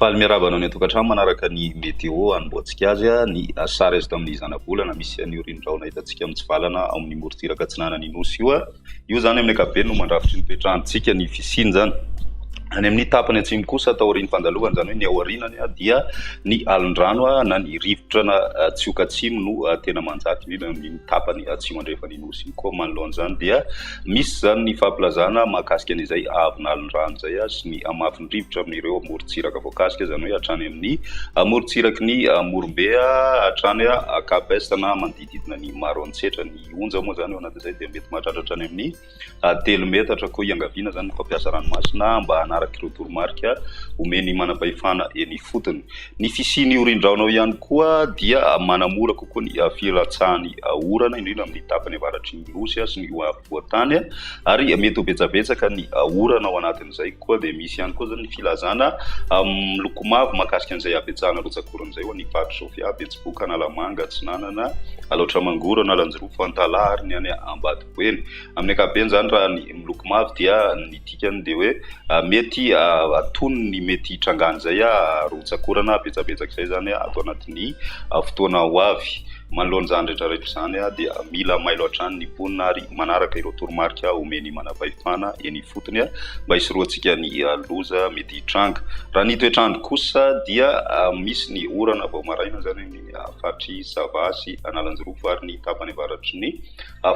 Faly miarabana ny tokantrano manaraka ny météo anomboantsika azy ny sary azy tamin'ny zana-bolana misy an'io rindra-drahona hitantsika mitsivalana ao amin'ny morontsiraka atsinanany nosy io zany amin'ny ankapobeny no mandrafitry ny toetrandrontsika ny fisiny zany any amin'ny tapany atsimo kosa atao aorian'ny fandalovana zany hoe ny aorinany dia ny alondrano na ny rivotra na tsioka atsimo no tena manjaka indrindra amin'ny tapany atsimo andrefany nosy io koa manoloana dia misy zany ny fampilazana mahakasika an'izay avina alondrano zay sy ny amafiny rivotra amin'ireo morontsiraka voakasika zany hoe hatrany amin'ny morontsiraky ny morombe hatrany Cap-Est na manodididina ny Maroantsetra ny onja moa zany ao anatin'izay dia mety mahatratra any amin'ny 3 metatra koa iangaviana zany ny fampiasa ranomasina mba hanaraka toromarika omeny manam-pahefana eny fotony. Ny fisiny io rindranao ihany koa dia manamora kokoa ny filatsahany orana indrindra amin'ny tapany avaratry ny nosy sy ny voatany ary mety ho betsabetsaka ny orana ao anatin'izay koa dia misy ihany koa zany ny filazana miloko mavo mahakasika an'izay abetsahana rotsakoran'izay ho ny Fatra Sofia, Betsiboka, Analamanga, Atsinanana, Alaotramangoro, Analanjorofa, Antalahary ny any Ambatoboeny. Amin'ny ankapobeny zany raha ny miloko mavo dia ny dikany dia hoe mety atony ny mety hitrangany zay rotsakorana betsabetsaka izay zany atao anatin'ny fotoana ho avy. Manoloana zany rehetrarehetra zany dia mila mailo hatrany ny ponina ary manaraka ireo toromarika omeny manam-pahefana eny fotony mba hisoroantsika ny loza mety hitranga. Raha ny toetrandro kosa dia misy ny orana vao maraina zany ny Fatry Sava sy Analanjorofa ary ny tapany avaratry ny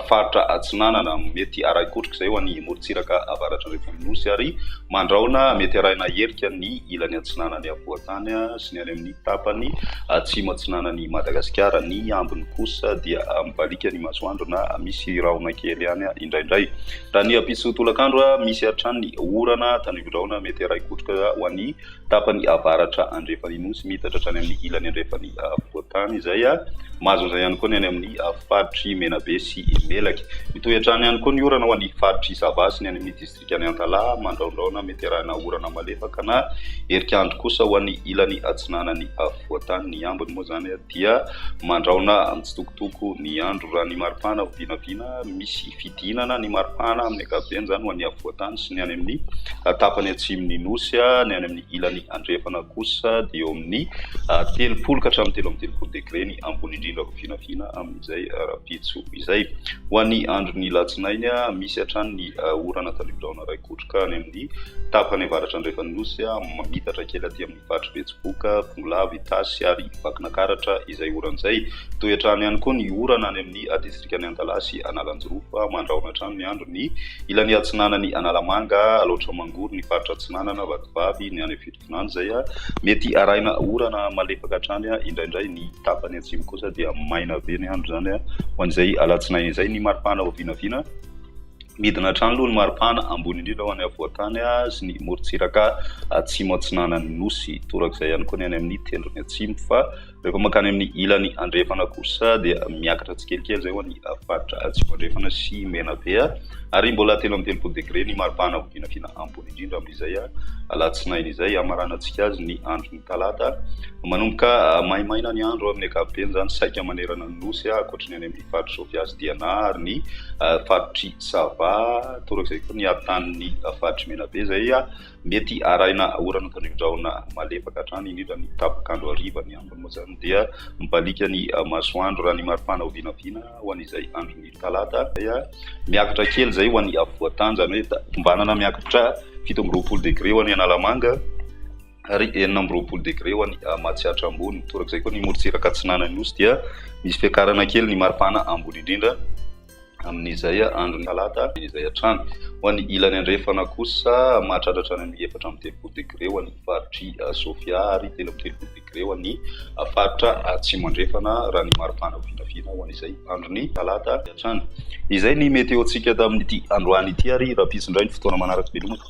Fatra Atsinanana mety araikotrika izay ho an'ny morontsiraka avaratry ny Nosy ary mandraona mety arahina herika ny ilany atsinanany avoatany sy ny any amin'ny tapany atsimo atsinanany Madagasikara. Ny ambiny kosa dia mibalika ny masoandro na misy rahona kely ihany indraindray. Raha ny ampisotolakandro misy hatrany ny orana tanivindraona mety araikotrika ho an'ny tapany avaratra andrefany Nosy mitatra hatrany amin'ny ilany andrefany avoatany izay mahazo an'izay ihany koa ny any amin'ny Fatry Menabe sy Melaky. Mitohy hatrany ihany koa ny orana ho an'ny Fatry Sava sy ny any amin'ny distrikany Antalaha mandraondraona mety arahina orana malefaka na herikandro kosa ho an'ny ilany atsinanany avoatany. Ny ambiny moa zany dia mandraona mitsitokotoko ny andro raha ny maripana vinavina misy fidinana ny maripana amin'ny ankapobeny zany ho an'ny avoatany sy ny any amin'ny tapany atsimony Nosy ny any amin'ny ilany andrefana kosa dia eo amin'ny 30 ka hatramin'ny 30 degré ny ambony indrindra vinavina amin'izay rapitso izay. Ho an'ny andron'ny latsinainy misy hatrany ny orana tanivindraona raikotrika any amin'ny tapany avaratra andrefany Nosy mitatra kely aty amin'ny Fatra Betsiboka, Fongolava, Itasy ary Vakinakaratra izay oran'izay. Toy hatrany ihany koa ny orana any amin'ny distrikany Antalaha sy Analanjorofa mandraona hatrany ny andro ny ilany atsinanany Analamanga, Alaotramangoro, ny Fatra Atsinanana, Vatovavy ny any Fitovinany zay mety arahina orana malefaka hatrany indraindray. Ny tapany atsimo kosa dia maina be ny andro zany ho an'izay alatsinainy izay. Ny maripana vinavina midina hatrany aloha ny maripana ambony indrindra ho any avoatany sy ny morontsiraka atsimo atsinanany Nosy torak'izay ihany koa ny any amin'ny tendrony atsimo fa rehefa makany amin'ny ilany andrefana kosa dia miakatra tsikelikely zay ho an'ny Fatra atsimo andrefana sy Menabe ary mbola 30 degré ny maripana vinavina ambony indrindra amin'izay alatsinainy izay amaranantsika azy ny andron'ny talata. Manomboka maimaina ny andro amin'ny ankapobeny zany saika manerana ny Nosy ankoatry ny any amin'ny Fatra Sofia sy Diana ary ny Fatry Sava torak'izay koa ny atan'ny Fatry Menabe zay mety arahina orana tanivindraona malefaka hatrany indrindra ny tapakandro hariva. Ny ambiny moa zany dia mibalika ny masoandro raha ny maripana vinavina ho an'izay andron'ny talata miakatra kely zay ho an'ny avoatany zany hoe tombanana miakatra 17 degré ho an'ny Analamanga ary 19 degré ho an'ny Matsiatra ambony. Torak'izay koa ny morontsiraka atsinanany Nosy dia misy fiakarana kely ny maripana ambony indrindra amin'izay andron'ny talata izay hatrany. Ho an'ny ilany andrefana kosa mahatratra hatrany amin'ny 4 degré ho an'ny Fatry Sofia ary 13 degré ho an'ny Fatra atsimo andrefana raha ny maripana vinavina ho an'izay andron'ny talata hatrany. Izay ny météo tsika tamin'ity androany ity ary raha pisindray ny fotoana manaraka velomana.